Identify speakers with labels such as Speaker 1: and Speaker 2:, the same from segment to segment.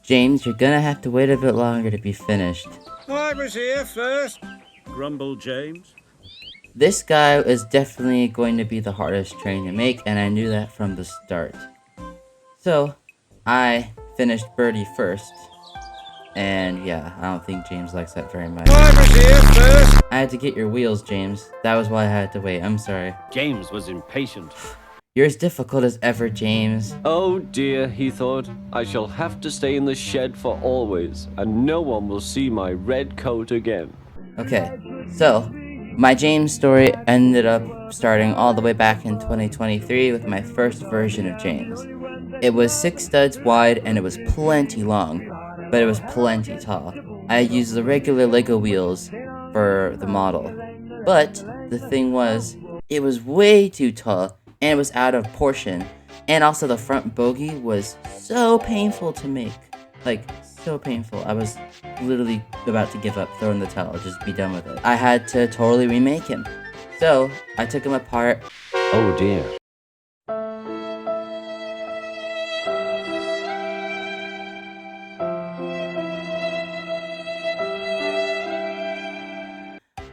Speaker 1: James, you're gonna have to wait a bit longer to be finished.
Speaker 2: I was here first,
Speaker 3: grumbled James.
Speaker 1: This guy is definitely going to be the hardest train to make, and I knew that from the start. So, I finished Birdie first. And yeah, I don't think James likes that very much.
Speaker 2: I was here first.
Speaker 1: I had to get your wheels, James. That was why I had to wait. I'm sorry.
Speaker 3: James was impatient.
Speaker 1: You're as difficult as ever, James.
Speaker 4: Oh dear, he thought. I shall have to stay in the shed for always, and no one will see my red coat again.
Speaker 1: Okay, so my James story ended up starting all the way back in 2023 with my first version of James. It was 6 studs wide and it was plenty long, but it was plenty tall. I used the regular Lego wheels for the model, but the thing was, it was way too tall and it was out of portion, and also the front bogie was so painful to make. Like, so painful. I was literally about to give up, throw in the towel, just be done with it. I had to totally remake him. So, I took him apart.
Speaker 4: Oh dear.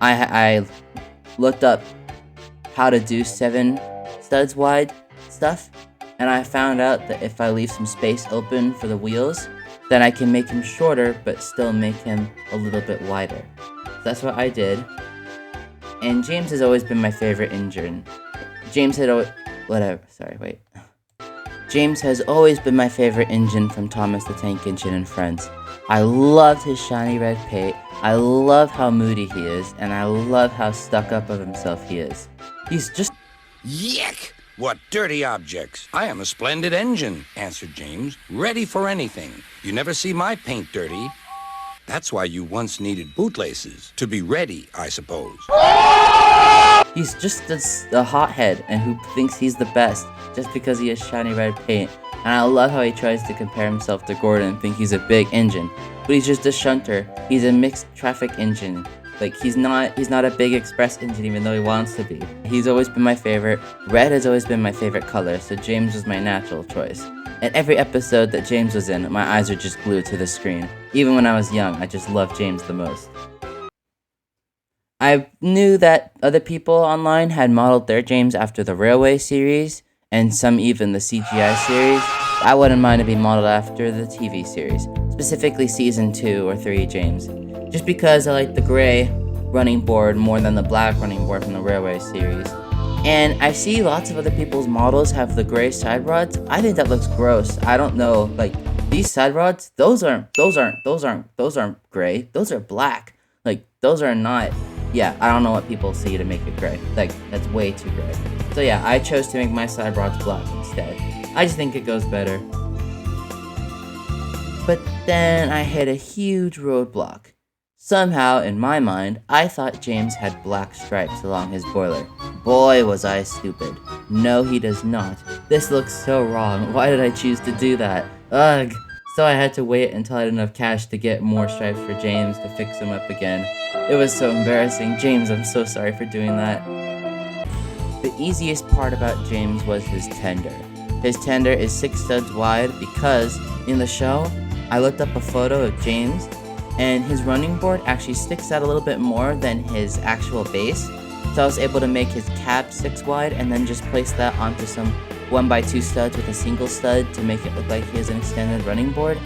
Speaker 1: I looked up how to do 7 studs wide stuff, and I found out that if I leave some space open for the wheels, then I can make him shorter but still make him a little bit wider. So that's what I did. And James has always been my favorite engine. James has always been my favorite engine from Thomas the Tank Engine and Friends. I loved his shiny red paint, I love how moody he is, and I love how stuck up of himself he is. He's just...
Speaker 2: Yuck! What dirty objects. I am a Splendid engine, answered James. Ready for anything. You never see my paint dirty. That's why you once needed bootlaces. To be ready, I suppose.
Speaker 1: He's just a hothead and who thinks he's the best just because he has shiny red paint. And I love how he tries to compare himself to Gordon and think he's a big engine. But he's just a shunter. He's a mixed traffic engine. Like, he's not a big express engine even though he wants to be. He's always been my favorite. Red has always been my favorite color, so James was my natural choice. And every episode that James was in, my eyes are just glued to the screen. Even when I was young, I just loved James the most. I knew that other people online had modeled their James after the Railway series, and some even the CGI series. I wouldn't mind to be modeled after the TV series, specifically season 2 or 3 James. Just because I like the gray running board more than the black running board from the Railway series. And I see lots of other people's models have the gray side rods. I think that looks gross. I don't know, like, these side rods, those aren't gray. Those are black. Like, those are not, yeah, I don't know what people see to make it gray. Like, that's way too gray. So yeah, I chose to make my side rods black instead. I just think it goes better. But then I hit a huge roadblock. Somehow, in my mind, I thought James had black stripes along his boiler. Boy, was I stupid. No, he does not. This looks so wrong. Why did I choose to do that? Ugh. So I had to wait until I had enough cash to get more stripes for James to fix him up again. It was so embarrassing. James, I'm so sorry for doing that. The easiest part about James was his tender. His tender is 6 studs wide because, in the show, I looked up a photo of James, and his running board actually sticks out a little bit more than his actual base. So I was able to make his cab 6 wide and then just place that onto some 1x2 studs with a single stud to make it look like he has an extended running board.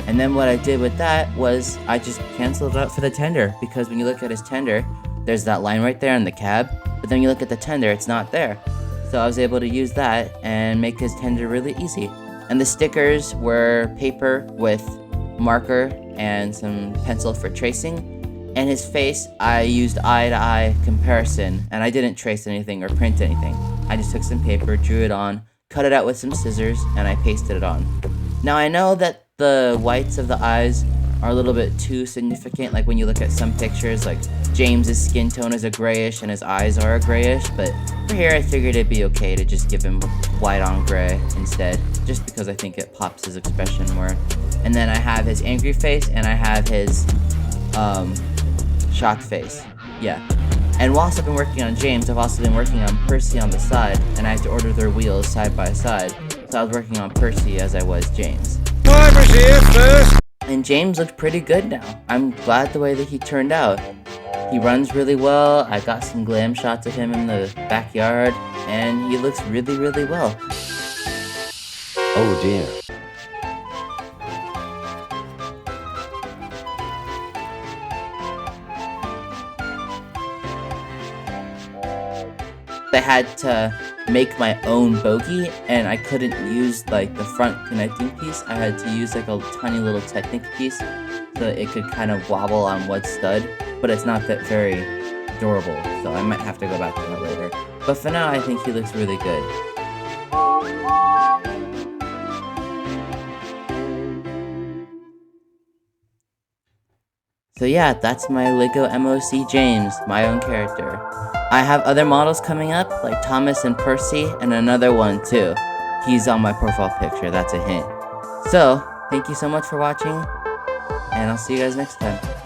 Speaker 1: And then what I did with that was I just canceled it out for the tender, because when you look at his tender, there's that line right there in the cab, but then you look at the tender, it's not there. So I was able to use that and make his tender really easy. And the stickers were paper with marker and some pencil for tracing. And his face, I used eye-to-eye comparison, and I didn't trace anything or print anything. I just took some paper, drew it on, cut it out with some scissors, and I pasted it on. Now I know that the whites of the eyes are a little bit too significant, like when you look at some pictures, like James's skin tone is a grayish and his eyes are a grayish, but for here I figured it'd be okay to just give him white on gray instead, just because I think it pops his expression more. And then I have his angry face, and I have his shocked face. Yeah. And whilst I've been working on James, I've also been working on Percy on the side, and I had to order their wheels side by side. So I was working on Percy as I was James.
Speaker 2: I was here first.
Speaker 1: And James looked pretty good now. I'm glad the way that he turned out. He runs really well. I got some glam shots of him in the backyard, and he looks really, really well.
Speaker 4: Oh dear.
Speaker 1: I had to make my own bogey, and I couldn't use like the front connecting piece. I had to use like a tiny little Technic piece so that it could kind of wobble on one stud, but it's not that very durable, so I might have to go back to that later. But for now, I think he looks really good. So yeah, that's my LEGO MOC James, my own character. I have other models coming up, like Thomas and Percy, and another one too. He's on my profile picture, that's a hint. So, thank you so much for watching, and I'll see you guys next time.